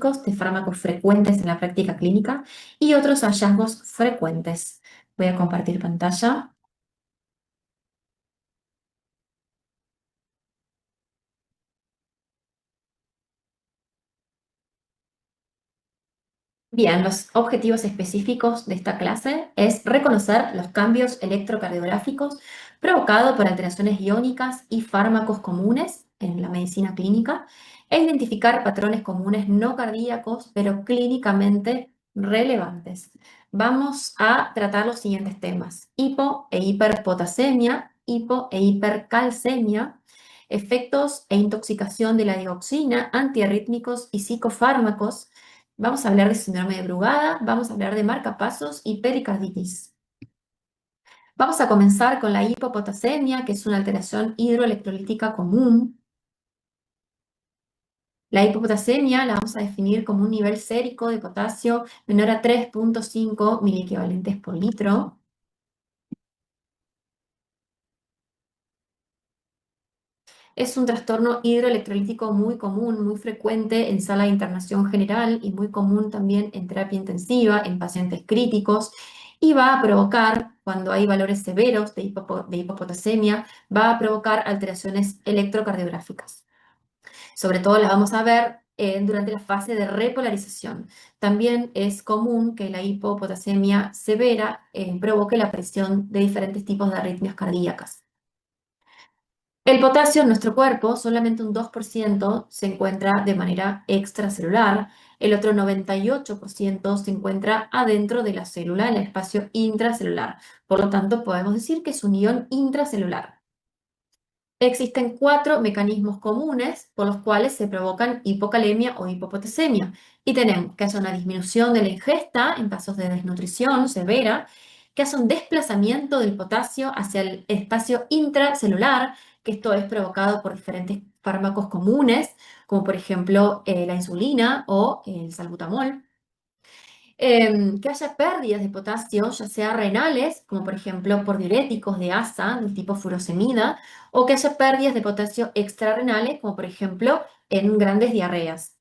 específicos de fármacos frecuentes en la práctica clínica y otros hallazgos frecuentes. Voy a compartir pantalla. Bien, los objetivos específicos de esta clase es reconocer los cambios electrocardiográficos provocados por alteraciones iónicas y fármacos comunes en la medicina clínica e identificar patrones comunes no cardíacos, pero clínicamente relevantes. Vamos a tratar los siguientes temas: hipo e hiperpotasemia, hipo e hipercalcemia, efectos e intoxicación de la dioxina, antiarrítmicos y psicofármacos. Vamos a hablar de síndrome de Brugada, vamos a hablar de marcapasos y pericarditis. Vamos a comenzar con la hipopotasemia, que es una alteración hidroelectrolítica común. La hipopotasemia la vamos a definir como un nivel sérico de potasio menor a 3.5 miliequivalentes por litro. Es un trastorno hidroelectrolítico muy común, muy frecuente en sala de internación general y muy común también en terapia intensiva, en pacientes críticos, y va a provocar, cuando hay valores severos de hipopotasemia, va a provocar alteraciones electrocardiográficas. Sobre todo las vamos a ver durante la fase de repolarización. También es común que la hipopotasemia severa provoque la aparición de diferentes tipos de arritmias cardíacas. El potasio en nuestro cuerpo, solamente un 2% se encuentra de manera extracelular, el otro 98% se encuentra adentro de la célula, en el espacio intracelular. Por lo tanto, podemos decir que es un ion intracelular. Existen 4 mecanismos comunes por los cuales se provocan hipocalemia o hipopotasemia. Y tenemos que haya una disminución de la ingesta en casos de desnutrición severa, que haya un desplazamiento del potasio hacia el espacio intracelular, que esto es provocado por diferentes fármacos comunes, como por ejemplo la insulina o el salbutamol. Que haya pérdidas de potasio, ya sea renales, como por ejemplo por diuréticos de ASA del tipo furosemida, o que haya pérdidas de potasio extrarrenales, como por ejemplo en grandes diarreas.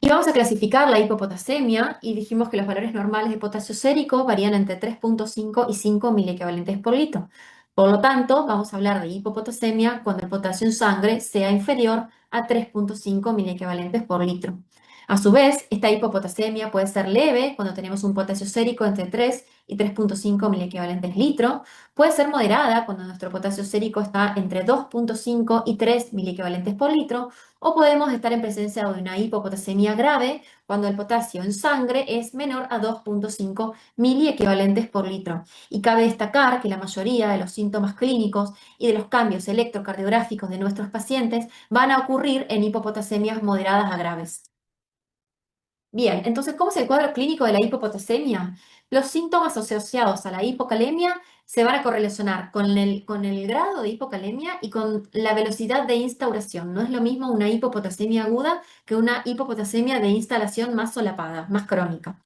Y vamos a clasificar la hipopotasemia y dijimos que los valores normales de potasio sérico varían entre 3.5 y 5 miliequivalentes por litro. Por lo tanto, vamos a hablar de hipopotasemia cuando el potasio en sangre sea inferior a 3.5 miliequivalentes por litro. A su vez, esta hipopotasemia puede ser leve cuando tenemos un potasio sérico entre 3 y 3.5 miliequivalentes litro. Puede ser moderada cuando nuestro potasio sérico está entre 2.5 y 3 miliequivalentes por litro. O podemos estar en presencia de una hipopotasemia grave cuando el potasio en sangre es menor a 2.5 miliequivalentes por litro. Y cabe destacar que la mayoría de los síntomas clínicos y de los cambios electrocardiográficos de nuestros pacientes van a ocurrir en hipopotasemias moderadas a graves. Bien, entonces, ¿cómo es el cuadro clínico de la hipopotasemia? Los síntomas asociados a la hipocalemia se van a correlacionar con el grado de hipocalemia y con la velocidad de instauración. No es lo mismo una hipopotasemia aguda que una hipopotasemia de instalación más solapada, más crónica.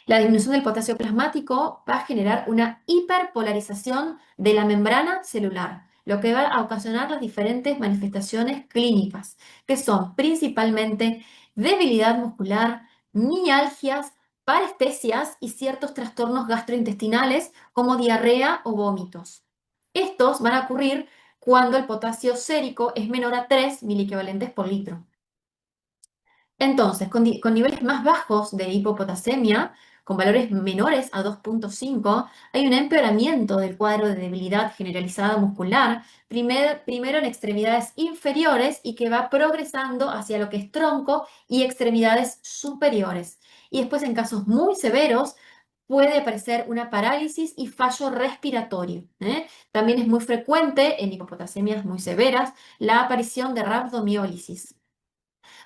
La disminución del potasio plasmático va a generar una hiperpolarización de la membrana celular, lo que va a ocasionar las diferentes manifestaciones clínicas, que son principalmente debilidad muscular, mialgias, parestesias y ciertos trastornos gastrointestinales como diarrea o vómitos. Estos van a ocurrir cuando el potasio sérico es menor a 3 miliequivalentes por litro. Entonces, con niveles más bajos de hipopotasemia, con valores menores a 2.5, hay un empeoramiento del cuadro de debilidad generalizada muscular, primero en extremidades inferiores y que va progresando hacia lo que es tronco y extremidades superiores. Y después, en casos muy severos, puede aparecer una parálisis y fallo respiratorio. También es muy frecuente en hipopotasemias muy severas la aparición de rhabdomiólisis.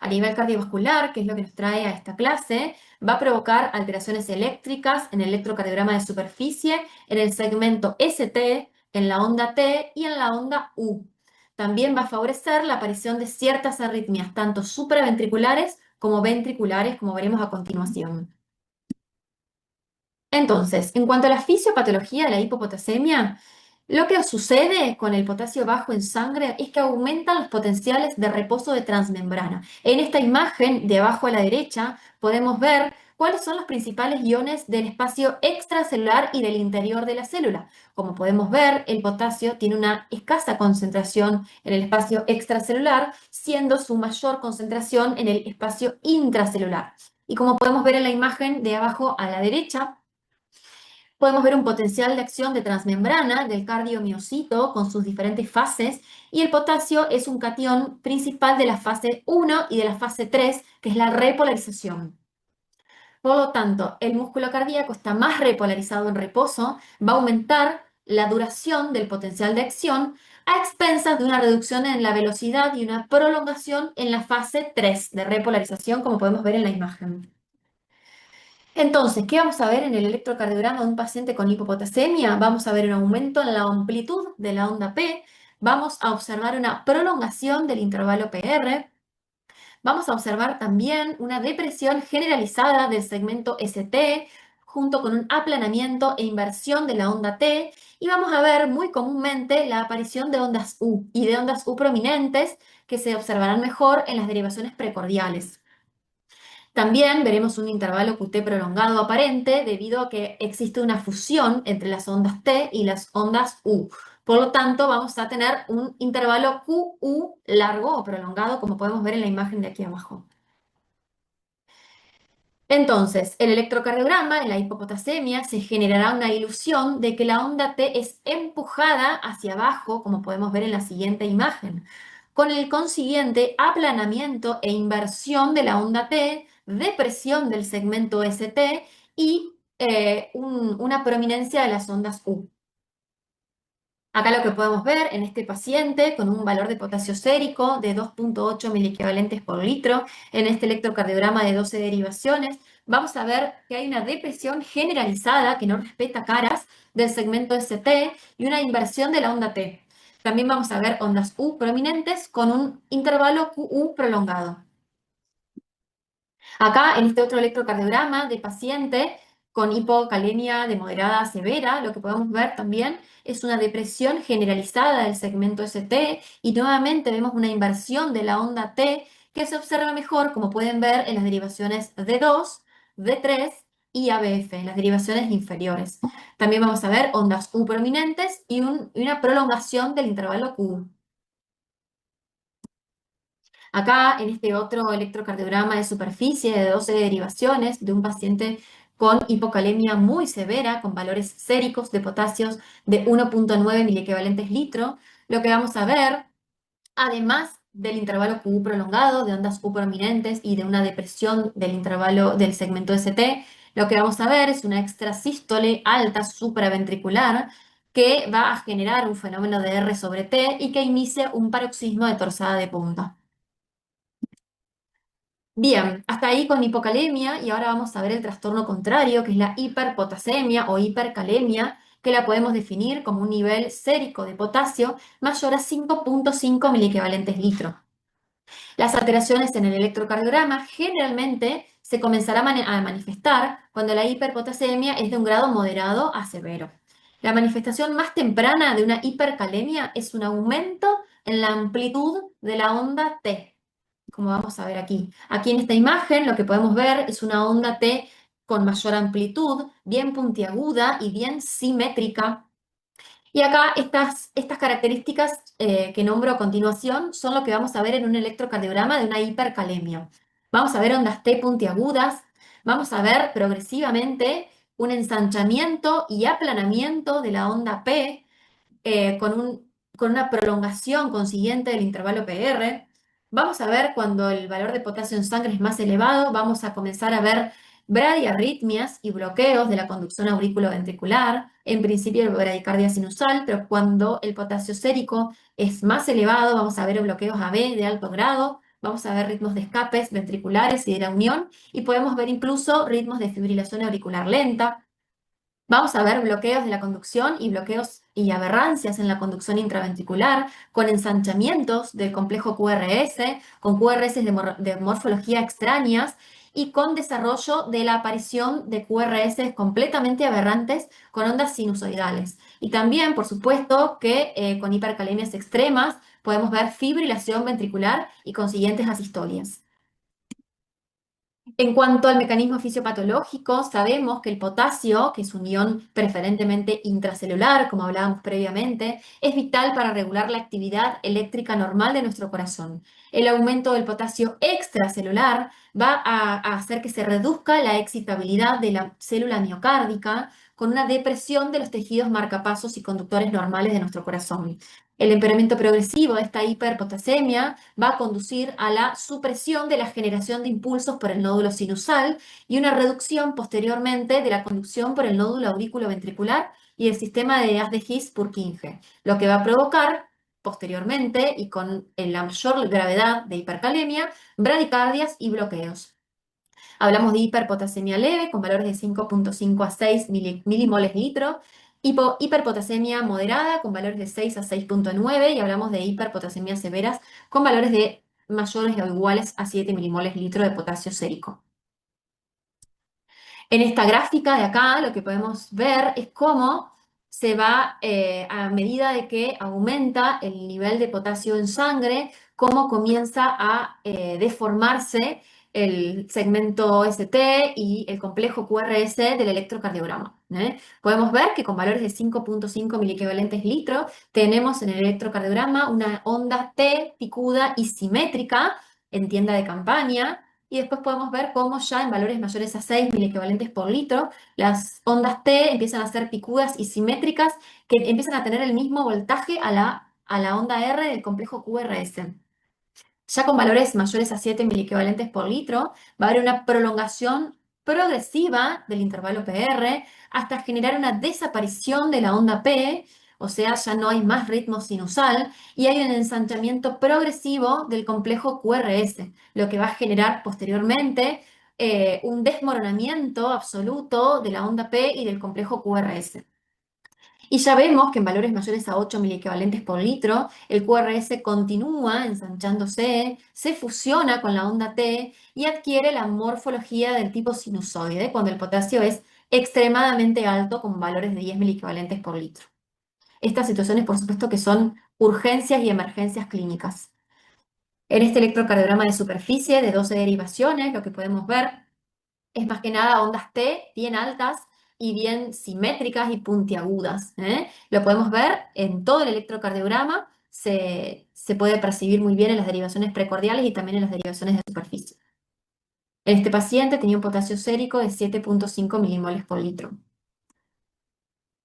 A nivel cardiovascular, que es lo que nos trae a esta clase, va a provocar alteraciones eléctricas en el electrocardiograma de superficie, en el segmento ST, en la onda T y en la onda U. También va a favorecer la aparición de ciertas arritmias, tanto supraventriculares como ventriculares, como veremos a continuación. Entonces, en cuanto a la fisiopatología de la hipopotasemia, Lo que sucede con el potasio bajo en sangre es que aumentan los potenciales de reposo de transmembrana. En esta imagen de abajo a la derecha podemos ver cuáles son los principales iones del espacio extracelular y del interior de la célula. Como podemos ver, el potasio tiene una escasa concentración en el espacio extracelular, siendo su mayor concentración en el espacio intracelular. Y como podemos ver en la imagen de abajo a la derecha, podemos ver un potencial de acción de transmembrana del cardiomiocito con sus diferentes fases, y el potasio es un catión principal de la fase 1 y de la fase 3, que es la repolarización. Por lo tanto, el músculo cardíaco está más repolarizado en reposo, va a aumentar la duración del potencial de acción a expensas de una reducción en la velocidad y una prolongación en la fase 3 de repolarización, como podemos ver en la imagen. Entonces, ¿qué vamos a ver en el electrocardiograma de un paciente con hipopotasemia? Vamos a ver un aumento en la amplitud de la onda P, vamos a observar una prolongación del intervalo PR, vamos a observar también una depresión generalizada del segmento ST, junto con un aplanamiento e inversión de la onda T, y vamos a ver muy comúnmente la aparición de ondas U y de ondas U prominentes que se observarán mejor en las derivaciones precordiales. También veremos un intervalo QT prolongado aparente debido a que existe una fusión entre las ondas T y las ondas U. Por lo tanto, vamos a tener un intervalo QU largo o prolongado, como podemos ver en la imagen de aquí abajo. Entonces, el electrocardiograma en la hipopotasemia se generará una ilusión de que la onda T es empujada hacia abajo, como podemos ver en la siguiente imagen, con el consiguiente aplanamiento e inversión de la onda T, depresión del segmento ST y una prominencia de las ondas U. Acá lo que podemos ver en este paciente con un valor de potasio sérico de 2,8 miliequivalentes por litro, en este electrocardiograma de 12 derivaciones, vamos a ver que hay una depresión generalizada que no respeta caras del segmento ST y una inversión de la onda T. También vamos a ver ondas U prominentes con un intervalo QU prolongado. Acá, en este otro electrocardiograma de paciente con hipocalemia de moderada a severa, lo que podemos ver también es una depresión generalizada del segmento ST, y nuevamente vemos una inversión de la onda T que se observa mejor, como pueden ver, en las derivaciones D2, D3 y ABF, en las derivaciones inferiores. También vamos a ver ondas U prominentes y una prolongación del intervalo Q. Acá, en este otro electrocardiograma de superficie de 12 derivaciones de un paciente con hipocalemia muy severa, con valores séricos de potasios de 1,9 miliequivalentes litro, lo que vamos a ver, además del intervalo QU prolongado, de ondas U prominentes y de una depresión del intervalo del segmento ST, lo que vamos a ver es una extrasístole alta supraventricular que va a generar un fenómeno de R sobre T y que inicia un paroxismo de torsada de punta. Bien, hasta ahí con hipocalemia, y ahora vamos a ver el trastorno contrario, que es la hiperpotasemia o hipercalemia, que la podemos definir como un nivel sérico de potasio mayor a 5,5 miliequivalentes litro. Las alteraciones en el electrocardiograma generalmente se comenzarán a manifestar cuando la hiperpotasemia es de un grado moderado a severo. La manifestación más temprana de una hipercalemia es un aumento en la amplitud de la onda T, como vamos a ver aquí. Aquí en esta imagen lo que podemos ver es una onda T con mayor amplitud, bien puntiaguda y bien simétrica. Y acá estas características que nombro a continuación son lo que vamos a ver en un electrocardiograma de una hipercalemia. Vamos a ver ondas T puntiagudas, vamos a ver progresivamente un ensanchamiento y aplanamiento de la onda P con una prolongación consiguiente del intervalo PR. Vamos a ver cuando el valor de potasio en sangre es más elevado, vamos a comenzar a ver bradiarritmias y bloqueos de la conducción auriculoventricular, en principio bradicardia sinusal, pero cuando el potasio sérico es más elevado, vamos a ver bloqueos AB de alto grado, vamos a ver ritmos de escapes ventriculares y de la unión, y podemos ver incluso ritmos de fibrilación auricular lenta. Vamos a ver bloqueos de la conducción y bloqueos y aberrancias en la conducción intraventricular, con ensanchamientos del complejo QRS, con QRS de morfología extrañas y con desarrollo de la aparición de QRS completamente aberrantes con ondas sinusoidales. Y también, por supuesto, que con hipercalemias extremas podemos ver fibrilación ventricular y consiguientes asistolias. En cuanto al mecanismo fisiopatológico, sabemos que el potasio, que es un ion preferentemente intracelular, como hablábamos previamente, es vital para regular la actividad eléctrica normal de nuestro corazón. El aumento del potasio extracelular va a hacer que se reduzca la excitabilidad de la célula miocárdica con una depresión de los tejidos marcapasos y conductores normales de nuestro corazón. El empeoramiento progresivo de esta hiperpotasemia va a conducir a la supresión de la generación de impulsos por el nódulo sinusal y una reducción posteriormente de la conducción por el nódulo auriculoventricular y el sistema de haz de His-Purkinje, lo que va a provocar posteriormente y con la mayor gravedad de hipercalemia, bradicardias y bloqueos. Hablamos de hiperpotasemia leve con valores de 5,5 a 6 milimoles litro, hiperpotasemia moderada con valores de 6 a 6,9 y hablamos de hiperpotasemia severas con valores de mayores o iguales a 7 milimoles litro de potasio sérico. En esta gráfica de acá lo que podemos ver es cómo se va, a medida de que aumenta el nivel de potasio en sangre, cómo comienza a deformarse el segmento ST y el complejo QRS del electrocardiograma. Podemos ver que con valores de 5,5 miliequivalentes litro tenemos en el electrocardiograma una onda T picuda y simétrica en tienda de campaña, y después podemos ver cómo ya en valores mayores a 6 miliequivalentes por litro, las ondas T empiezan a ser picudas y simétricas, que empiezan a tener el mismo voltaje a la onda R del complejo QRS. Ya con valores mayores a 7 miliequivalentes por litro, va a haber una prolongación progresiva del intervalo PR hasta generar una desaparición de la onda P, o sea, ya no hay más ritmo sinusal y hay un ensanchamiento progresivo del complejo QRS, lo que va a generar posteriormente un desmoronamiento absoluto de la onda P y del complejo QRS. Y ya vemos que en valores mayores a 8 miliequivalentes por litro, el QRS continúa ensanchándose, se fusiona con la onda T y adquiere la morfología del tipo sinusoide cuando el potasio es extremadamente alto con valores de 10 miliequivalentes por litro. Estas situaciones, por supuesto, que son urgencias y emergencias clínicas. En este electrocardiograma de superficie de 12 derivaciones, lo que podemos ver es más que nada ondas T bien altas y bien simétricas y puntiagudas. Lo podemos ver en todo el electrocardiograma, se puede percibir muy bien en las derivaciones precordiales y también en las derivaciones de superficie. En este paciente tenía un potasio sérico de 7,5 milimoles por litro.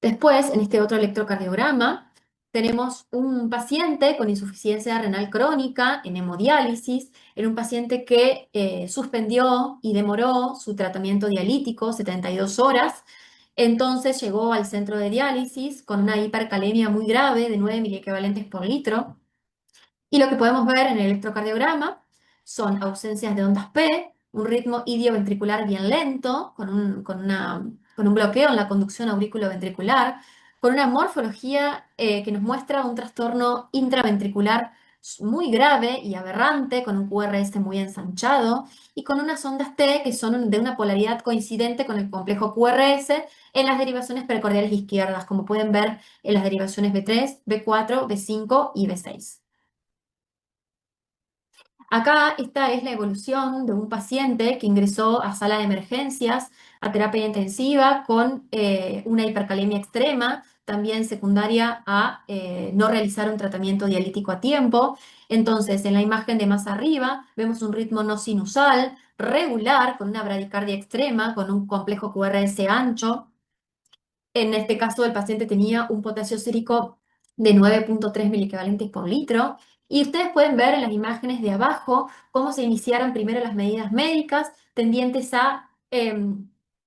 Después, en este otro electrocardiograma, tenemos un paciente con insuficiencia renal crónica en hemodiálisis, era un paciente que suspendió y demoró su tratamiento dialítico 72 horas, entonces llegó al centro de diálisis con una hipercalemia muy grave de 9 miliequivalentes por litro. Y lo que podemos ver en el electrocardiograma son ausencias de ondas P, un ritmo idioventricular bien lento, con un bloqueo en la conducción auriculoventricular, con una morfología que nos muestra un trastorno intraventricular muy grave y aberrante, con un QRS muy ensanchado y con unas ondas T que son de una polaridad coincidente con el complejo QRS en las derivaciones precordiales izquierdas, como pueden ver en las derivaciones B3, B4, B5 y B6. Acá esta es la evolución de un paciente que ingresó a sala de emergencias, a terapia intensiva, con una hipercalemia extrema, también secundaria a no realizar un tratamiento dialítico a tiempo. Entonces, en la imagen de más arriba vemos un ritmo no sinusal, regular, con una bradicardia extrema, con un complejo QRS ancho. En este caso, el paciente tenía un potasio sérico de 9,3 miliequivalentes por litro. Y ustedes pueden ver en las imágenes de abajo cómo se iniciaron primero las medidas médicas tendientes a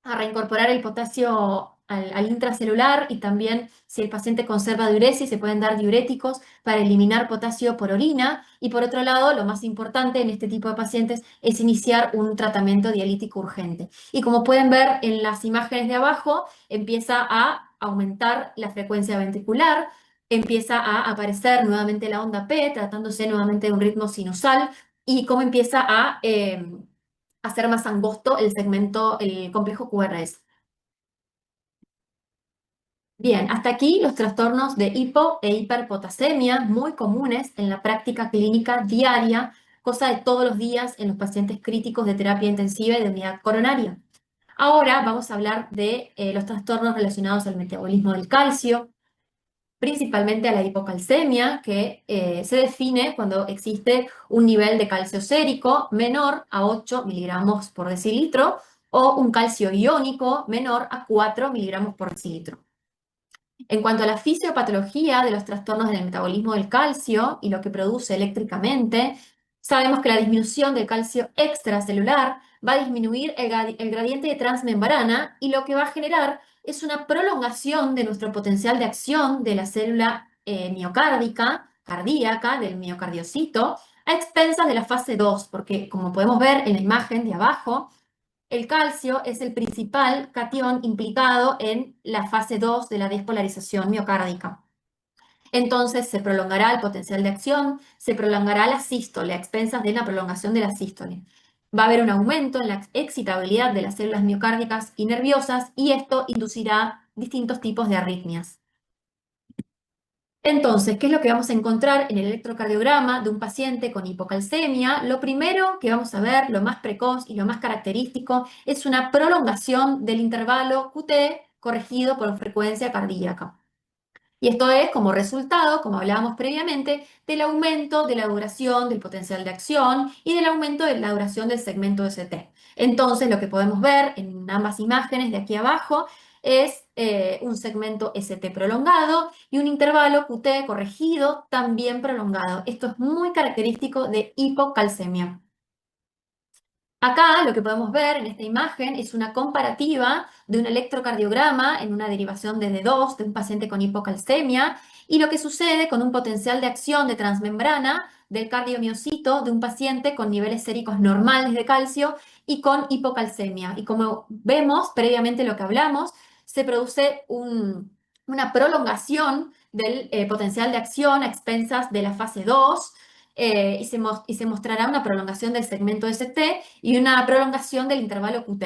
reincorporar el potasio al intracelular y también si el paciente conserva diuresis se pueden dar diuréticos para eliminar potasio por orina y por otro lado, lo más importante en este tipo de pacientes es iniciar un tratamiento dialítico urgente. Y como pueden ver en las imágenes de abajo, empieza a aumentar la frecuencia ventricular, empieza a aparecer nuevamente la onda P, tratándose nuevamente de un ritmo sinusal, y cómo empieza a hacer más angosto el segmento, el complejo QRS. Bien, hasta aquí los trastornos de hipo e hiperpotasemia, muy comunes en la práctica clínica diaria, cosa de todos los días en los pacientes críticos de terapia intensiva y de unidad coronaria. Ahora vamos a hablar de los trastornos relacionados al metabolismo del calcio, principalmente a la hipocalcemia, que se define cuando existe un nivel de calcio sérico menor a 8 miligramos por decilitro o un calcio iónico menor a 4 miligramos por decilitro. En cuanto a la fisiopatología de los trastornos del metabolismo del calcio y lo que produce eléctricamente, sabemos que la disminución del calcio extracelular va a disminuir el gradiente de transmembrana y lo que va a generar es una prolongación de nuestro potencial de acción de la célula miocárdica, cardíaca, del miocardiocito, a expensas de la fase 2, porque como podemos ver en la imagen de abajo, el calcio es el principal catión implicado en la fase 2 de la despolarización miocárdica. Entonces se prolongará el potencial de acción, se prolongará la sístole a expensas de la prolongación de la sístole. Va a haber un aumento en la excitabilidad de las células miocárdicas y nerviosas y esto inducirá distintos tipos de arritmias. Entonces, ¿qué es lo que vamos a encontrar en el electrocardiograma de un paciente con hipocalcemia? Lo primero que vamos a ver, lo más precoz y lo más característico, es una prolongación del intervalo QT corregido por frecuencia cardíaca. Y esto es como resultado, como hablábamos previamente, del aumento de la duración del potencial de acción y del aumento de la duración del segmento ST. Entonces, lo que podemos ver en ambas imágenes de aquí abajo es un segmento ST prolongado y un intervalo QT corregido también prolongado. Esto es muy característico de hipocalcemia. Acá lo que podemos ver en esta imagen es una comparativa de un electrocardiograma en una derivación de D2 de un paciente con hipocalcemia y lo que sucede con un potencial de acción de transmembrana del cardiomiocito de un paciente con niveles séricos normales de calcio y con hipocalcemia. Y como vemos previamente lo que hablamos, se produce una prolongación del potencial de acción a expensas de la fase 2 y se mostrará una prolongación del segmento ST y una prolongación del intervalo QT.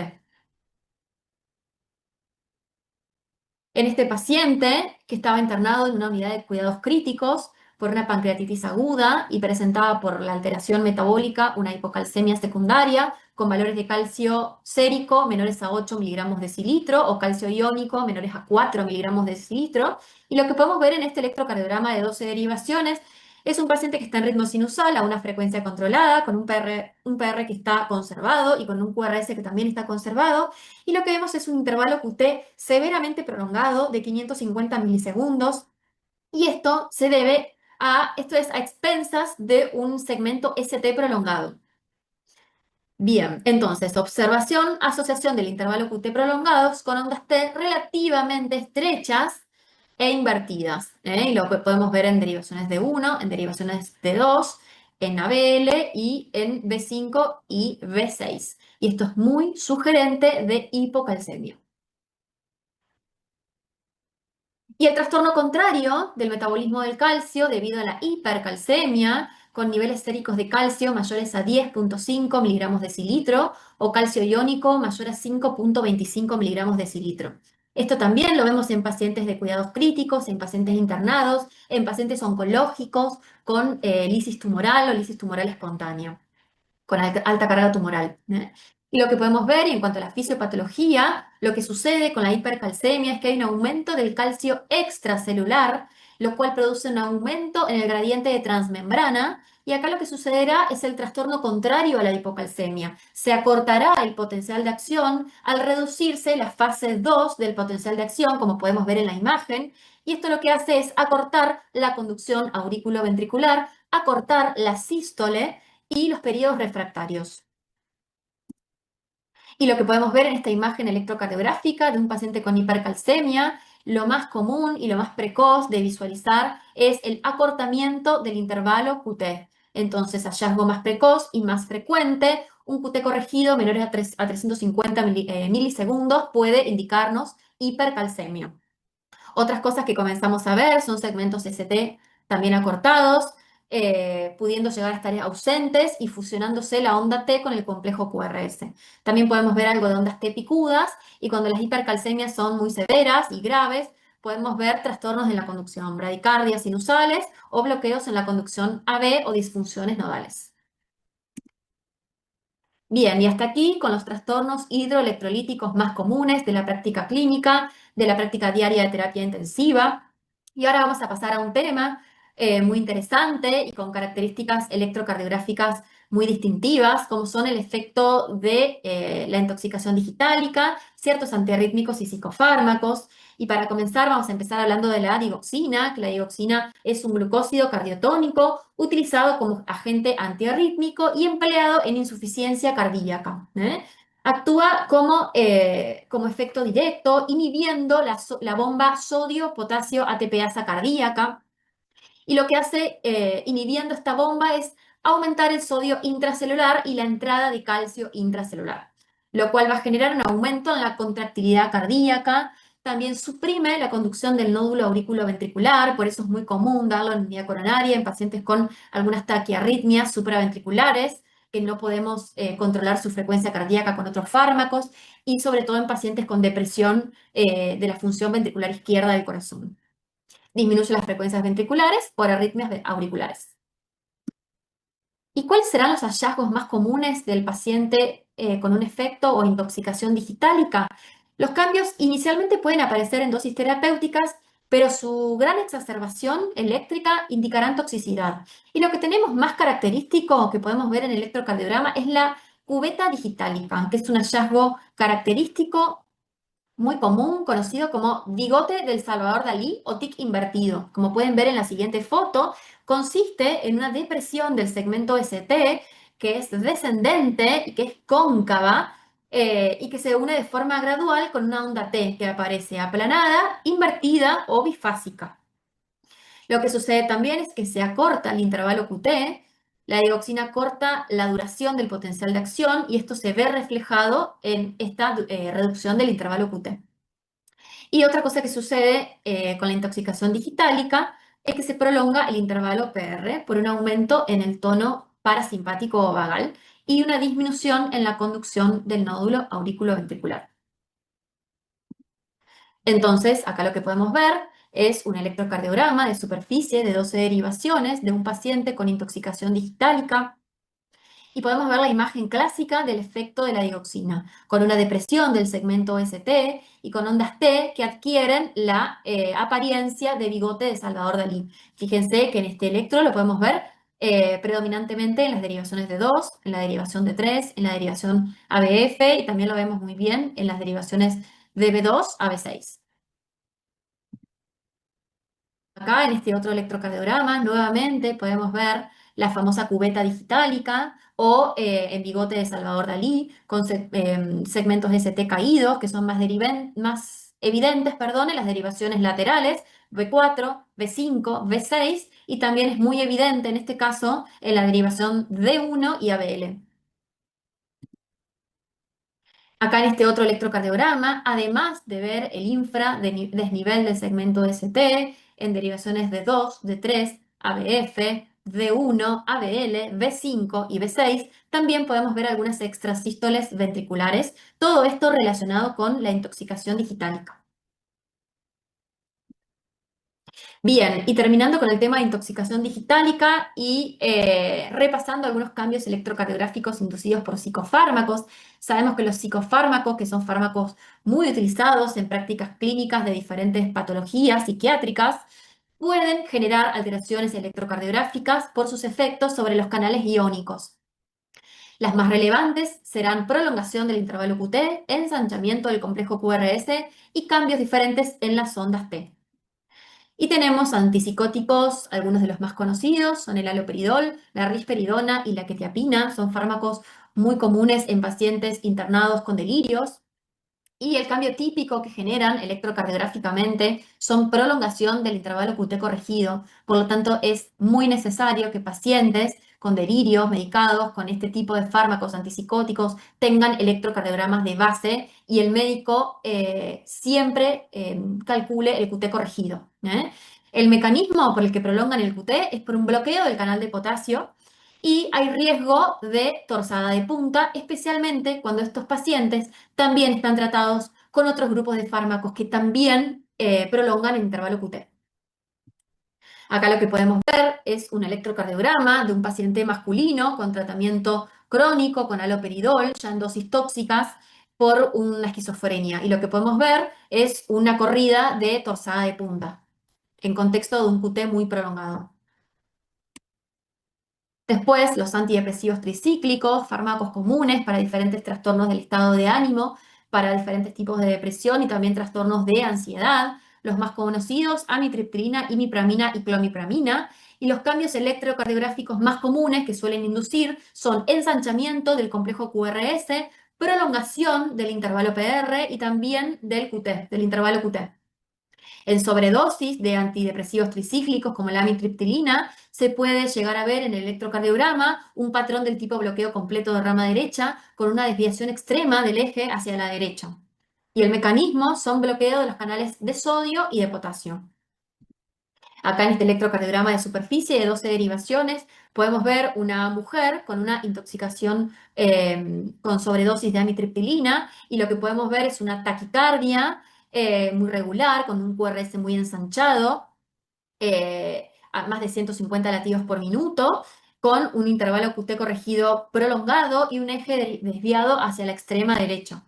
En este paciente que estaba internado en una unidad de cuidados críticos por una pancreatitis aguda y presentaba por la alteración metabólica una hipocalcemia secundaria con valores de calcio sérico menores a 8 miligramos decilitro o calcio iónico menores a 4 miligramos decilitro. Y lo que podemos ver en este electrocardiograma de 12 derivaciones es un paciente que está en ritmo sinusal a una frecuencia controlada, con un PR que está conservado y con un QRS que también está conservado. Y lo que vemos es un intervalo QT severamente prolongado de 550 milisegundos. Y esto se debe esto es a expensas de un segmento ST prolongado. Bien, entonces, observación, asociación del intervalo QT prolongados con ondas T relativamente estrechas e invertidas. Y lo que podemos ver en derivaciones de 1, en derivaciones de 2, en ABL y en B5 y B6. Y esto es muy sugerente de hipocalcemia. Y el trastorno contrario del metabolismo del calcio debido a la hipercalcemia, con niveles séricos de calcio mayores a 10,5 miligramos decilitro o calcio iónico mayor a 5,25 miligramos decilitro. Esto también lo vemos en pacientes de cuidados críticos, en pacientes internados, en pacientes oncológicos con lisis tumoral o lisis tumoral espontánea con alta carga tumoral. Y lo que podemos ver, y en cuanto a la fisiopatología, lo que sucede con la hipercalcemia es que hay un aumento del calcio extracelular, lo cual produce un aumento en el gradiente de transmembrana, y acá lo que sucederá es el trastorno contrario a la hipocalcemia. Se acortará el potencial de acción al reducirse la fase 2 del potencial de acción, como podemos ver en la imagen, y esto lo que hace es acortar la conducción auriculoventricular, acortar la sístole, y los periodos refractarios. Y lo que podemos ver en esta imagen electrocardiográfica de un paciente con hipercalcemia, lo más común y lo más precoz de visualizar es el acortamiento del intervalo QT. Entonces, hallazgo más precoz y más frecuente, un QT corregido menor a 350 milisegundos puede indicarnos hipercalcemia. Otras cosas que comenzamos a ver son segmentos ST también acortados, pudiendo llegar a estar ausentes y fusionándose la onda T con el complejo QRS. También podemos ver algo de ondas T picudas y cuando las hipercalcemias son muy severas y graves, podemos ver trastornos en la conducción, bradicardias sinusales o bloqueos en la conducción AB o disfunciones nodales. Bien, y hasta aquí con los trastornos hidroelectrolíticos más comunes de la práctica clínica, de la práctica diaria de terapia intensiva. Y ahora vamos a pasar a un tema muy interesante y con características electrocardiográficas muy distintivas, como son el efecto de la intoxicación digitálica, ciertos antiarrítmicos y psicofármacos. Y para comenzar, vamos a empezar hablando de la digoxina, que la digoxina es un glucósido cardiotónico utilizado como agente antiarrítmico y empleado en insuficiencia cardíaca. Actúa como efecto directo, inhibiendo la bomba sodio-potasio ATPasa cardíaca. Y lo que hace inhibiendo esta bomba es aumentar el sodio intracelular y la entrada de calcio intracelular, lo cual va a generar un aumento en la contractilidad cardíaca. También suprime la conducción del nódulo auriculoventricular, por eso es muy común darlo en vía coronaria en pacientes con algunas taquiarritmias supraventriculares, que no podemos controlar su frecuencia cardíaca con otros fármacos, y sobre todo en pacientes con depresión de la función ventricular izquierda del corazón. Disminuye las frecuencias ventriculares por arritmias auriculares. ¿Y cuáles serán los hallazgos más comunes del paciente con un efecto o intoxicación digitálica? Los cambios inicialmente pueden aparecer en dosis terapéuticas, pero su gran exacerbación eléctrica indicarán toxicidad. Y lo que tenemos más característico que podemos ver en el electrocardiograma es la cubeta digitálica, que es un hallazgo característico muy común, conocido como bigote del Salvador Dalí o tic invertido. Como pueden ver en la siguiente foto, consiste en una depresión del segmento ST que es descendente y que es cóncava y que se une de forma gradual con una onda T que aparece aplanada, invertida o bifásica. Lo que sucede también es que se acorta el intervalo QT, la digoxina corta la duración del potencial de acción y esto se ve reflejado en esta reducción del intervalo QT. Y otra cosa que sucede con la intoxicación digitálica es que se prolonga el intervalo PR por un aumento en el tono parasimpático o vagal y una disminución en la conducción del nódulo auriculoventricular. Entonces, acá lo que podemos ver es un electrocardiograma de superficie de 12 derivaciones de un paciente con intoxicación digitálica y podemos ver la imagen clásica del efecto de la digoxina, con una depresión del segmento ST y con ondas T que adquieren la apariencia de bigote de Salvador Dalí. Fíjense que en este electro lo podemos ver predominantemente en las derivaciones de 2, en la derivación de 3, en la derivación ABF y también lo vemos muy bien en las derivaciones de B2 a B6. Acá en este otro electrocardiograma, nuevamente podemos ver la famosa cubeta digitálica o en bigote de Salvador Dalí, con segmentos ST caídos, que son más evidentes, perdón, en las derivaciones laterales, B4, B5, B6, y también es muy evidente en este caso en la derivación D1 y ABL. Acá en este otro electrocardiograma, además de ver el desnivel del segmento ST en derivaciones de 2, de 3, ABF, D1, ABL, B5 y B6, también podemos ver algunas extrasístoles ventriculares, todo esto relacionado con la intoxicación digitálica. Bien, y terminando con el tema de intoxicación digitálica y repasando algunos cambios electrocardiográficos inducidos por psicofármacos. Sabemos que los psicofármacos, que son fármacos muy utilizados en prácticas clínicas de diferentes patologías psiquiátricas, pueden generar alteraciones electrocardiográficas por sus efectos sobre los canales iónicos. Las más relevantes serán prolongación del intervalo QT, ensanchamiento del complejo QRS y cambios diferentes en las ondas T. Y tenemos antipsicóticos, algunos de los más conocidos son el haloperidol, la risperidona y la quetiapina, son fármacos muy comunes en pacientes internados con delirios. Y el cambio típico que generan electrocardiográficamente son prolongación del intervalo QT corregido. Por lo tanto, es muy necesario que pacientes con delirios medicados con este tipo de fármacos antipsicóticos tengan electrocardiogramas de base y el médico siempre calcule el QT corregido. El mecanismo por el que prolongan el QT es por un bloqueo del canal de potasio y hay riesgo de torsada de punta, especialmente cuando estos pacientes también están tratados con otros grupos de fármacos que también prolongan el intervalo QT. Acá lo que podemos ver es un electrocardiograma de un paciente masculino con tratamiento crónico con haloperidol, ya en dosis tóxicas, por una esquizofrenia. Y lo que podemos ver es una corrida de torsada de punta en contexto de un QT muy prolongado. Después, los antidepresivos tricíclicos, fármacos comunes para diferentes trastornos del estado de ánimo, para diferentes tipos de depresión y también trastornos de ansiedad. Los más conocidos, amitriptilina, imipramina y clomipramina. Y los cambios electrocardiográficos más comunes que suelen inducir son ensanchamiento del complejo QRS, prolongación del intervalo PR y también del QT, del intervalo QT. En sobredosis de antidepresivos tricíclicos como la amitriptilina, se puede llegar a ver en el electrocardiograma un patrón del tipo bloqueo completo de rama derecha con una desviación extrema del eje hacia la derecha. Y el mecanismo son bloqueo de los canales de sodio y de potasio. Acá en este electrocardiograma de superficie de 12 derivaciones podemos ver una mujer con una intoxicación con sobredosis de amitriptilina y lo que podemos ver es una taquicardia muy regular con un QRS muy ensanchado, a más de 150 latidos por minuto, con un intervalo QT corregido prolongado y un eje desviado hacia la extrema derecha.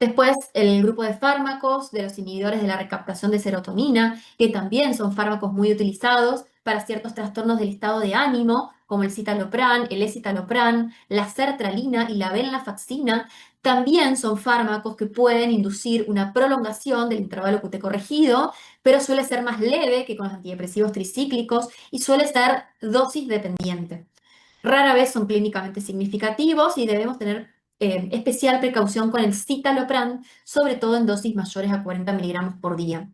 Después, el grupo de fármacos de los inhibidores de la recaptación de serotonina, que también son fármacos muy utilizados para ciertos trastornos del estado de ánimo, como el citalopram, el escitalopram, la sertralina y la venlafaxina, también son fármacos que pueden inducir una prolongación del intervalo QT corregido, pero suele ser más leve que con los antidepresivos tricíclicos y suele ser dosis dependiente. Rara vez son clínicamente significativos y debemos tener especial precaución con el citalopram, sobre todo en dosis mayores a 40 miligramos por día.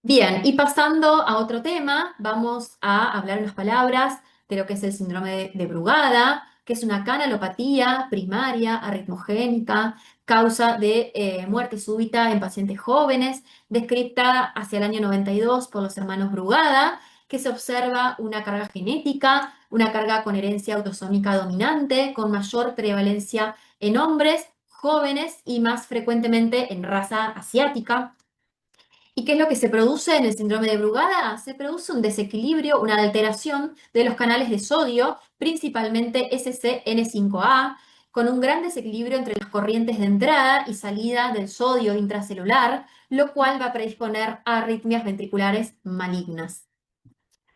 Bien, y pasando a otro tema, vamos a hablar unas palabras de lo que es el síndrome de Brugada, que es una canalopatía primaria, arritmogénica, causa de muerte súbita en pacientes jóvenes, descrita hacia el año 92 por los hermanos Brugada, que se observa una carga genética, una carga con herencia autosómica dominante, con mayor prevalencia en hombres jóvenes y más frecuentemente en raza asiática. ¿Y qué es lo que se produce en el síndrome de Brugada? Se produce un desequilibrio, una alteración de los canales de sodio, principalmente SCN5A, con un gran desequilibrio entre las corrientes de entrada y salida del sodio intracelular, lo cual va a predisponer a arritmias ventriculares malignas.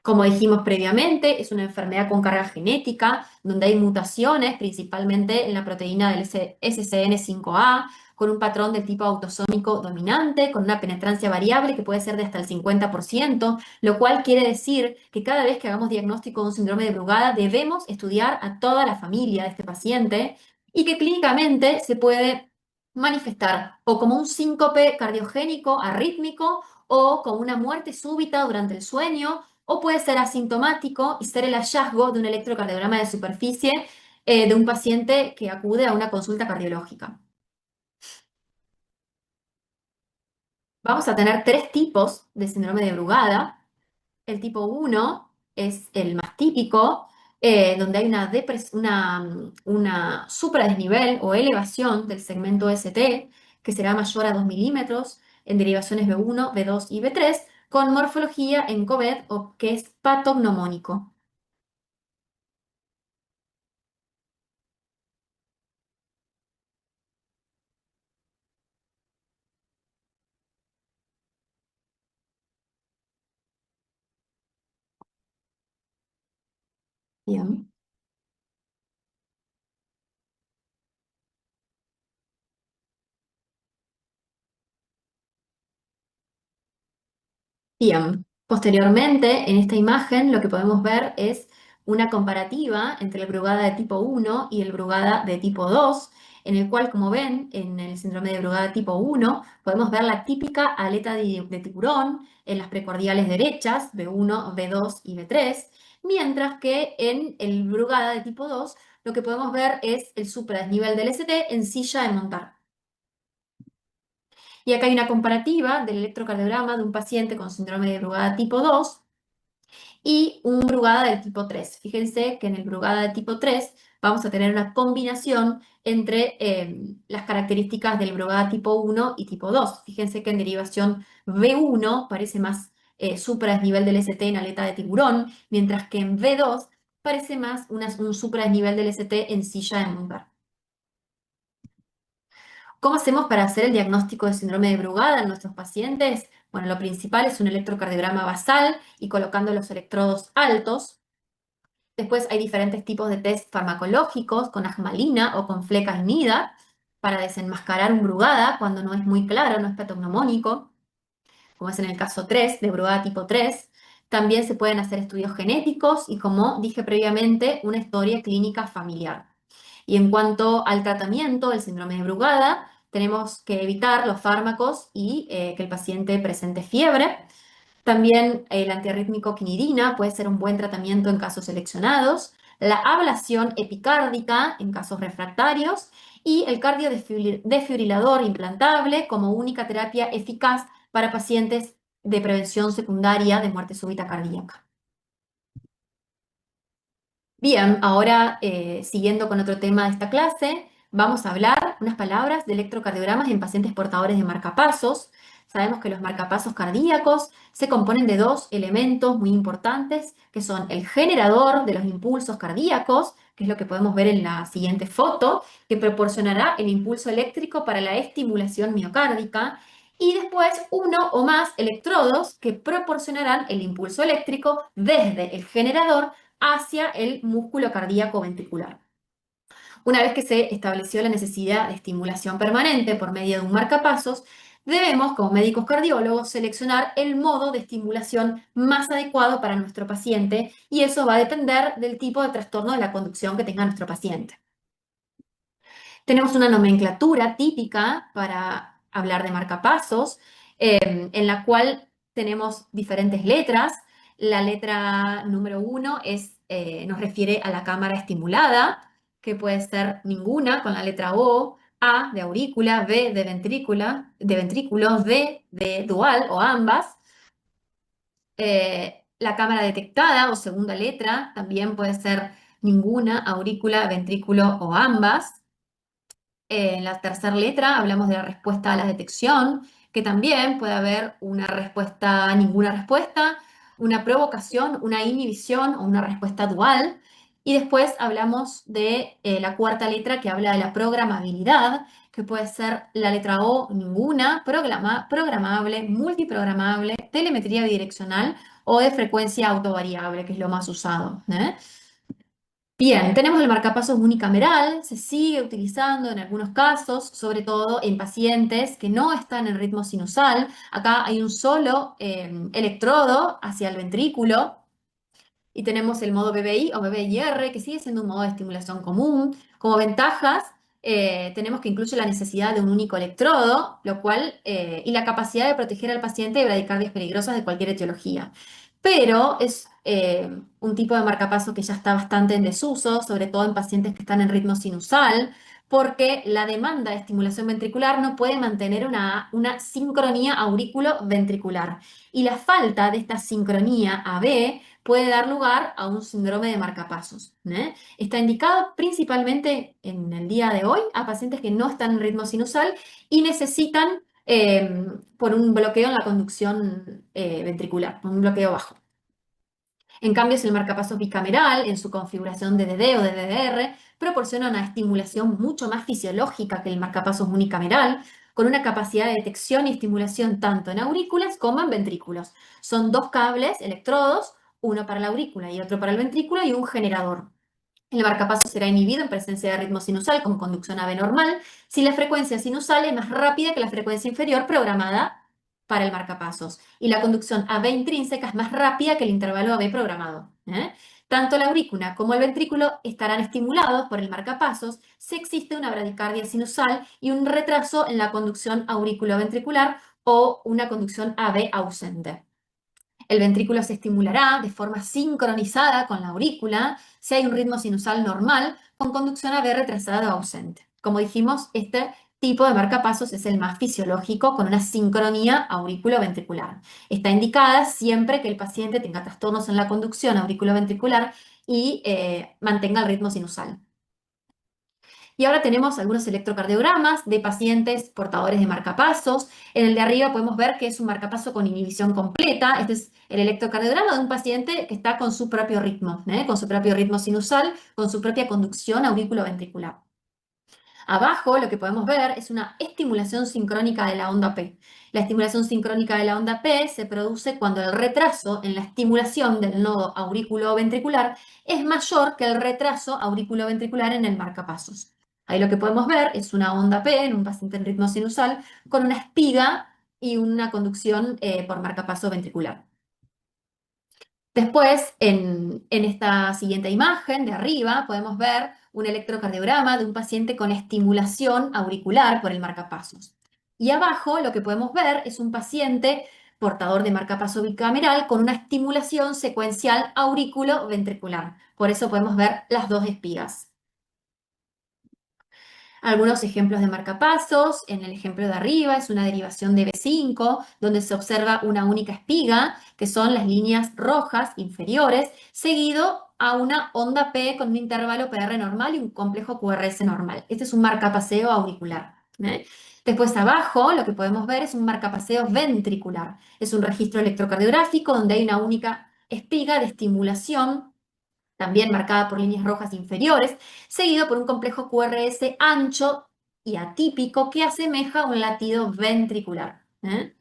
Como dijimos previamente, es una enfermedad con carga genética, donde hay mutaciones, principalmente en la proteína del SCN5A, con un patrón del tipo autosómico dominante, con una penetrancia variable que puede ser de hasta el 50%, lo cual quiere decir que cada vez que hagamos diagnóstico de un síndrome de Brugada, debemos estudiar a toda la familia de este paciente y que clínicamente se puede manifestar o como un síncope cardiogénico arrítmico o como una muerte súbita durante el sueño o puede ser asintomático y ser el hallazgo de un electrocardiograma de superficie de un paciente que acude a una consulta cardiológica. Vamos a tener tres tipos de síndrome de Brugada. El tipo 1 es el más típico, donde hay una supradesnivel o elevación del segmento ST, que será mayor a 2 milímetros en derivaciones B1, B2 y B3, con morfología en COVID o que es patognomónico. Bien. Bien, posteriormente en esta imagen lo que podemos ver es una comparativa entre el Brugada de tipo 1 y el Brugada de tipo 2, en el cual, como ven, en el síndrome de Brugada tipo 1, podemos ver la típica aleta de tiburón en las precordiales derechas, B1, B2 y B3, mientras que en el Brugada de tipo 2 lo que podemos ver es el supradesnivel del ST en silla de montar. Y acá hay una comparativa del electrocardiograma de un paciente con síndrome de Brugada tipo 2 y un Brugada del tipo 3. Fíjense que en el Brugada de tipo 3 vamos a tener una combinación entre las características del Brugada tipo 1 y tipo 2. Fíjense que en derivación B1 parece más supradesnivel del ST en aleta de tiburón, mientras que en B2 parece más un supradesnivel del ST en silla de montar. ¿Cómo hacemos para hacer el diagnóstico de síndrome de Brugada en nuestros pacientes? Bueno, lo principal es un electrocardiograma basal y colocando los electrodos altos. Después hay diferentes tipos de test farmacológicos con ajmalina o con flecainida para desenmascarar un Brugada cuando no es muy claro, no es patognomónico, como es en el caso 3 de Brugada tipo 3. También se pueden hacer estudios genéticos y, como dije previamente, una historia clínica familiar. Y en cuanto al tratamiento del síndrome de Brugada, tenemos que evitar los fármacos y que el paciente presente fiebre. También el antiarrítmico quinidina puede ser un buen tratamiento en casos seleccionados, la ablación epicárdica en casos refractarios y el cardiodesfibrilador implantable como única terapia eficaz para pacientes de prevención secundaria de muerte súbita cardíaca. Bien, ahora siguiendo con otro tema de esta clase, vamos a hablar unas palabras de electrocardiogramas en pacientes portadores de marcapasos. Sabemos que los marcapasos cardíacos se componen de dos elementos muy importantes, que son el generador de los impulsos cardíacos, que es lo que podemos ver en la siguiente foto, que proporcionará el impulso eléctrico para la estimulación miocárdica, y después uno o más electrodos que proporcionarán el impulso eléctrico desde el generador hacia el músculo cardíaco ventricular. Una vez que se estableció la necesidad de estimulación permanente por medio de un marcapasos, debemos, como médicos cardiólogos, seleccionar el modo de estimulación más adecuado para nuestro paciente y eso va a depender del tipo de trastorno de la conducción que tenga nuestro paciente. Tenemos una nomenclatura típica para hablar de marcapasos, en la cual tenemos diferentes letras. La letra número 1 nos refiere a la cámara estimulada, que puede ser ninguna, con la letra O, A de aurícula, B de ventrículo, D de dual o ambas. La cámara detectada o segunda letra también puede ser ninguna, aurícula, ventrículo o ambas. En la tercera letra hablamos de la respuesta a la detección, que también puede haber una respuesta, ninguna respuesta, una provocación, una inhibición o una respuesta dual. Y después hablamos de la cuarta letra que habla de la programabilidad, que puede ser la letra O, ninguna, programable, multiprogramable, telemetría bidireccional o de frecuencia autovariable, que es lo más usado. Bien, tenemos el marcapasos unicameral, se sigue utilizando en algunos casos, sobre todo en pacientes que no están en ritmo sinusal. Acá hay un solo electrodo hacia el ventrículo y tenemos el modo BBI o BBIR, que sigue siendo un modo de estimulación común. Como ventajas, tenemos que incluye la necesidad de un único electrodo, y la capacidad de proteger al paciente de bradicardias peligrosas de cualquier etiología. Pero es un tipo de marcapaso que ya está bastante en desuso, sobre todo en pacientes que están en ritmo sinusal, porque la demanda de estimulación ventricular no puede mantener una sincronía aurículo-ventricular. Y la falta de esta sincronía AB puede dar lugar a un síndrome de marcapasos. Está indicado principalmente en el día de hoy a pacientes que no están en ritmo sinusal y necesitan por un bloqueo en la conducción ventricular, un bloqueo bajo. En cambio, si el marcapasos bicameral, en su configuración de DD o de DDR, proporciona una estimulación mucho más fisiológica que el marcapasos unicameral, con una capacidad de detección y estimulación tanto en aurículas como en ventrículos. Son dos cables, electrodos, uno para la aurícula y otro para el ventrículo y un generador. El marcapasos será inhibido en presencia de ritmo sinusal con conducción AB normal si la frecuencia sinusal es más rápida que la frecuencia inferior programada para el marcapasos y la conducción AB intrínseca es más rápida que el intervalo AB programado. Tanto la aurícula como el ventrículo estarán estimulados por el marcapasos si existe una bradicardia sinusal y un retraso en la conducción auriculoventricular o una conducción AB ausente. El ventrículo se estimulará de forma sincronizada con la aurícula si hay un ritmo sinusal normal con conducción AB retrasada o ausente. Como dijimos, este tipo de marcapasos es el más fisiológico con una sincronía auriculoventricular. Está indicada siempre que el paciente tenga trastornos en la conducción auriculoventricular y mantenga el ritmo sinusal. Y ahora tenemos algunos electrocardiogramas de pacientes portadores de marcapasos. En el de arriba podemos ver que es un marcapaso con inhibición completa. Este es el electrocardiograma de un paciente que está con su propio ritmo, con su propio ritmo sinusal, con su propia conducción auriculoventricular. Abajo lo que podemos ver es una estimulación sincrónica de la onda P. La estimulación sincrónica de la onda P se produce cuando el retraso en la estimulación del nodo auriculoventricular es mayor que el retraso auriculoventricular en el marcapasos. Ahí lo que podemos ver es una onda P en un paciente en ritmo sinusal con una espiga y una conducción por marcapaso ventricular. Después, en esta siguiente imagen de arriba, podemos ver un electrocardiograma de un paciente con estimulación auricular por el marcapasos. Y abajo lo que podemos ver es un paciente portador de marcapaso bicameral con una estimulación secuencial auriculoventricular. Por eso podemos ver las dos espigas. Algunos ejemplos de marcapasos, en el ejemplo de arriba es una derivación de B5, donde se observa una única espiga, que son las líneas rojas inferiores, seguido a una onda P con un intervalo PR normal y un complejo QRS normal. Este es un marcapaseo auricular. Después abajo lo que podemos ver es un marcapaseo ventricular. Es un registro electrocardiográfico donde hay una única espiga de estimulación también marcada por líneas rojas inferiores, seguido por un complejo QRS ancho y atípico que asemeja un latido ventricular. En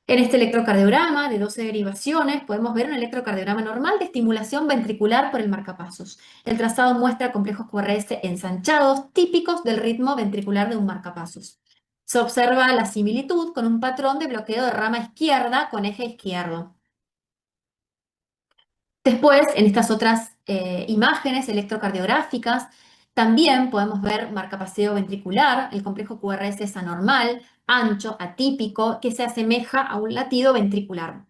este electrocardiograma de 12 derivaciones podemos ver un electrocardiograma normal de estimulación ventricular por el marcapasos. El trazado muestra complejos QRS ensanchados típicos del ritmo ventricular de un marcapasos. Se observa la similitud con un patrón de bloqueo de rama izquierda con eje izquierdo. Después, en estas otras imágenes electrocardiográficas, también podemos ver marcapaseo ventricular, el complejo QRS es anormal, ancho, atípico, que se asemeja a un latido ventricular.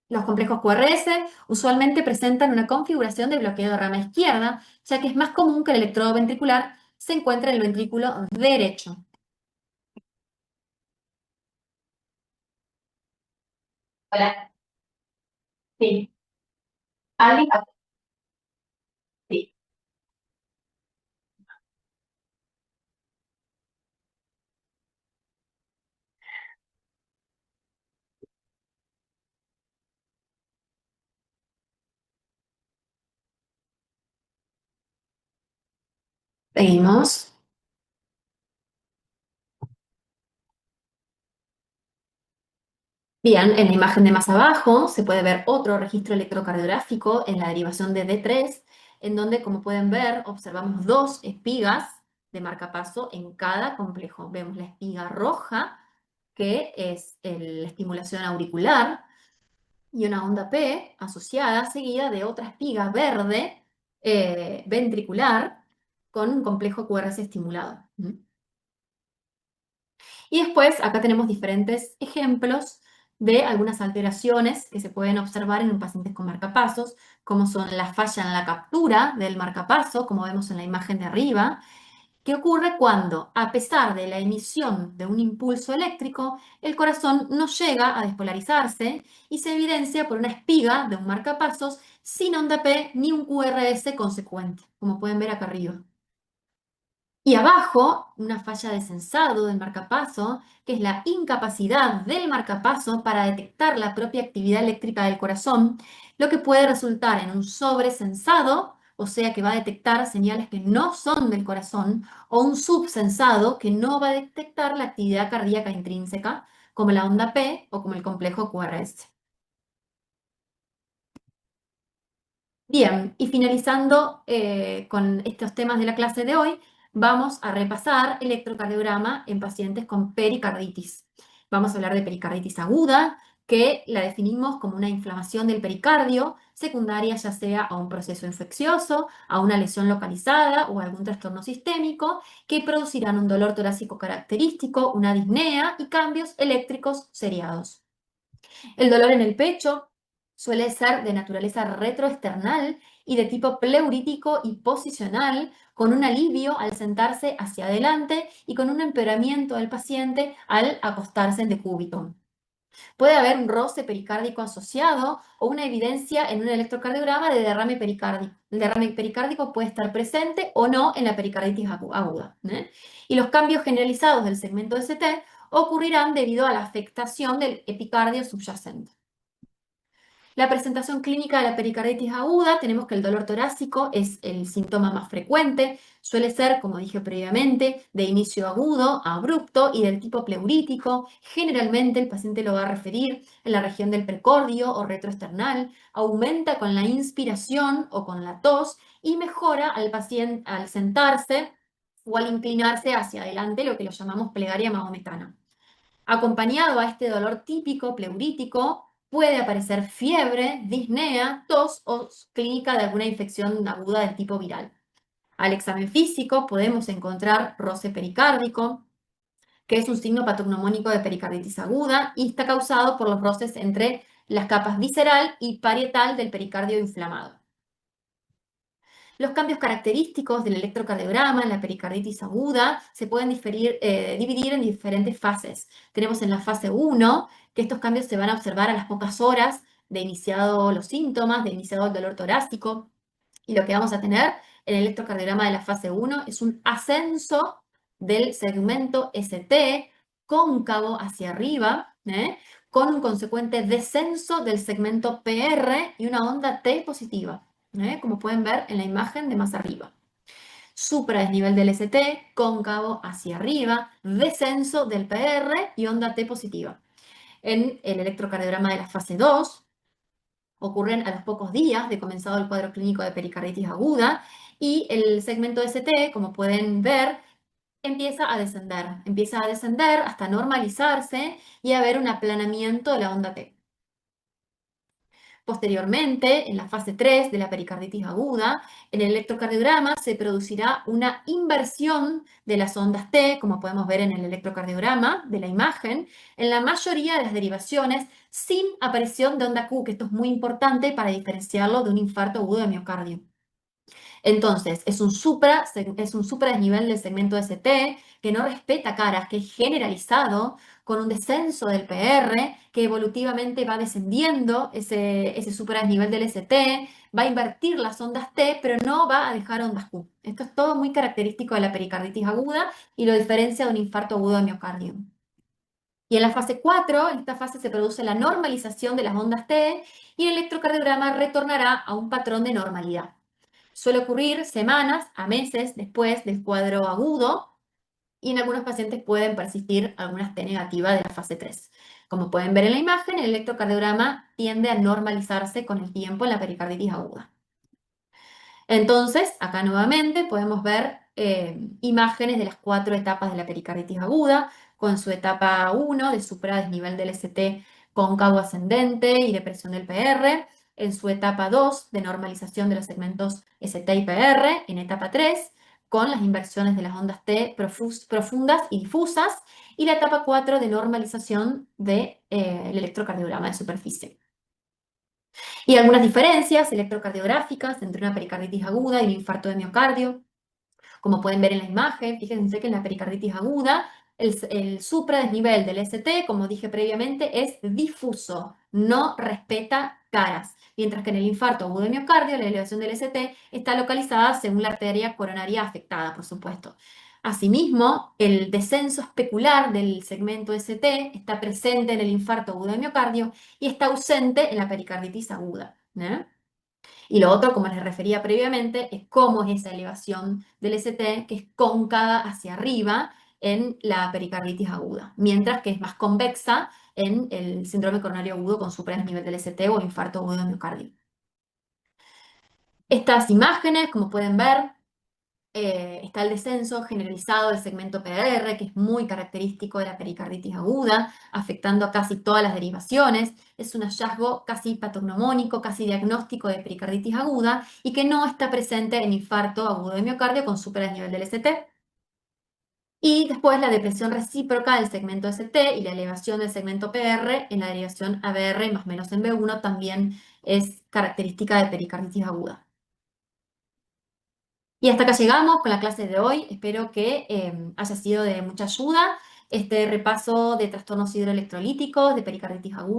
Los complejos QRS usualmente presentan una configuración de bloqueo de rama izquierda, ya que es más común que el electrodo ventricular se encuentre en el ventrículo derecho. Hola. Sí. Ali, sí. Seguimos. Bien, en la imagen de más abajo se puede ver otro registro electrocardiográfico en la derivación de D3, en donde, como pueden ver, observamos dos espigas de marcapaso en cada complejo. Vemos la espiga roja, que es la estimulación auricular, y una onda P asociada, seguida de otra espiga verde ventricular con un complejo QRS estimulado. Y después, acá tenemos diferentes ejemplos de algunas alteraciones que se pueden observar en un paciente con marcapasos, como son la falla en la captura del marcapaso, como vemos en la imagen de arriba, que ocurre cuando, a pesar de la emisión de un impulso eléctrico, el corazón no llega a despolarizarse y se evidencia por una espiga de un marcapasos sin onda P ni un QRS consecuente, como pueden ver acá arriba. Y abajo, una falla de sensado del marcapaso, que es la incapacidad del marcapaso para detectar la propia actividad eléctrica del corazón, lo que puede resultar en un sobresensado, o sea que va a detectar señales que no son del corazón, o un subsensado que no va a detectar la actividad cardíaca intrínseca, como la onda P o como el complejo QRS. Bien, y finalizando con estos temas de la clase de hoy, vamos a repasar electrocardiograma en pacientes con pericarditis. Vamos a hablar de pericarditis aguda, que la definimos como una inflamación del pericardio, secundaria ya sea a un proceso infeccioso, a una lesión localizada o a algún trastorno sistémico, que producirán un dolor torácico característico, una disnea y cambios eléctricos seriados. El dolor en el pecho suele ser de naturaleza retroesternal y de tipo pleurítico y posicional, con un alivio al sentarse hacia adelante y con un empeoramiento del paciente al acostarse en decúbito. Puede haber un roce pericárdico asociado o una evidencia en un electrocardiograma de derrame pericárdico. El derrame pericárdico puede estar presente o no en la pericarditis aguda. Y los cambios generalizados del segmento ST ocurrirán debido a la afectación del epicardio subyacente. La presentación clínica de la pericarditis aguda, tenemos que el dolor torácico es el síntoma más frecuente, suele ser, como dije previamente, de inicio agudo, abrupto y del tipo pleurítico. Generalmente el paciente lo va a referir en la región del precordio o retroesternal, aumenta con la inspiración o con la tos y mejora al paciente al sentarse o al inclinarse hacia adelante, lo que lo llamamos plegaria mahometana. Acompañado a este dolor típico pleurítico, puede aparecer fiebre, disnea, tos o clínica de alguna infección aguda del tipo viral. Al examen físico podemos encontrar roce pericárdico, que es un signo patognomónico de pericarditis aguda y está causado por los roces entre las capas visceral y parietal del pericardio inflamado. Los cambios característicos del electrocardiograma en la pericarditis aguda se pueden dividir en diferentes fases. Tenemos en la fase 1 que estos cambios se van a observar a las pocas horas de iniciado los síntomas, de iniciado el dolor torácico. Y lo que vamos a tener en el electrocardiograma de la fase 1 es un ascenso del segmento ST cóncavo hacia arriba, con un consecuente descenso del segmento PR y una onda T positiva, como pueden ver en la imagen de más arriba. Supradesnivel del ST, cóncavo hacia arriba, descenso del PR y onda T positiva. En el electrocardiograma de la fase 2, ocurren a los pocos días de comenzado el cuadro clínico de pericarditis aguda y el segmento ST, como pueden ver, empieza a descender hasta normalizarse y a haber un aplanamiento de la onda T. Posteriormente, en la fase 3 de la pericarditis aguda, en el electrocardiograma se producirá una inversión de las ondas T, como podemos ver en el electrocardiograma de la imagen, en la mayoría de las derivaciones sin aparición de onda Q, que esto es muy importante para diferenciarlo de un infarto agudo de miocardio. Entonces, es un supradesnivel del segmento ST que no respeta caras, que es generalizado, con un descenso del PR, que evolutivamente va descendiendo ese supradesnivel del ST, va a invertir las ondas T, pero no va a dejar ondas Q. Esto es todo muy característico de la pericarditis aguda y lo diferencia de un infarto agudo de miocardio. Y en la fase 4, en esta fase se produce la normalización de las ondas T y el electrocardiograma retornará a un patrón de normalidad. Suele ocurrir semanas a meses después del cuadro agudo y en algunos pacientes pueden persistir algunas T negativas de la fase 3. Como pueden ver en la imagen, el electrocardiograma tiende a normalizarse con el tiempo en la pericarditis aguda. Entonces, acá nuevamente podemos ver imágenes de las 4 etapas de la pericarditis aguda, con su etapa 1 de supradesnivel del ST cóncavo ascendente y depresión del PR, en su etapa 2 de normalización de los segmentos ST y PR, en etapa 3 con las inversiones de las ondas T profundas y difusas, y la etapa 4 de normalización del electrocardiograma de superficie. Y algunas diferencias electrocardiográficas entre una pericarditis aguda y un infarto de miocardio. Como pueden ver en la imagen, fíjense que en la pericarditis aguda el supradesnivel del ST, como dije previamente, es difuso, no respeta caras, mientras que en el infarto agudo de miocardio la elevación del ST está localizada según la arteria coronaria afectada, por supuesto. Asimismo, el descenso especular del segmento ST está presente en el infarto agudo de miocardio y está ausente en la pericarditis aguda. Y lo otro, como les refería previamente, es cómo es esa elevación del ST, que es cóncava hacia arriba en la pericarditis aguda, mientras que es más convexa en el síndrome coronario agudo con supradesnivel del ST o infarto agudo de miocardio. Estas imágenes, como pueden ver, está el descenso generalizado del segmento PRR, que es muy característico de la pericarditis aguda, afectando a casi todas las derivaciones. Es un hallazgo casi patognomónico, casi diagnóstico de pericarditis aguda y que no está presente en infarto agudo de miocardio con nivel del ST. Y después la depresión recíproca del segmento ST y la elevación del segmento PR en la derivación ABR más menos en B1 también es característica de pericarditis aguda. Y hasta acá llegamos con la clase de hoy. Espero que haya sido de mucha ayuda este repaso de trastornos hidroelectrolíticos, de pericarditis aguda.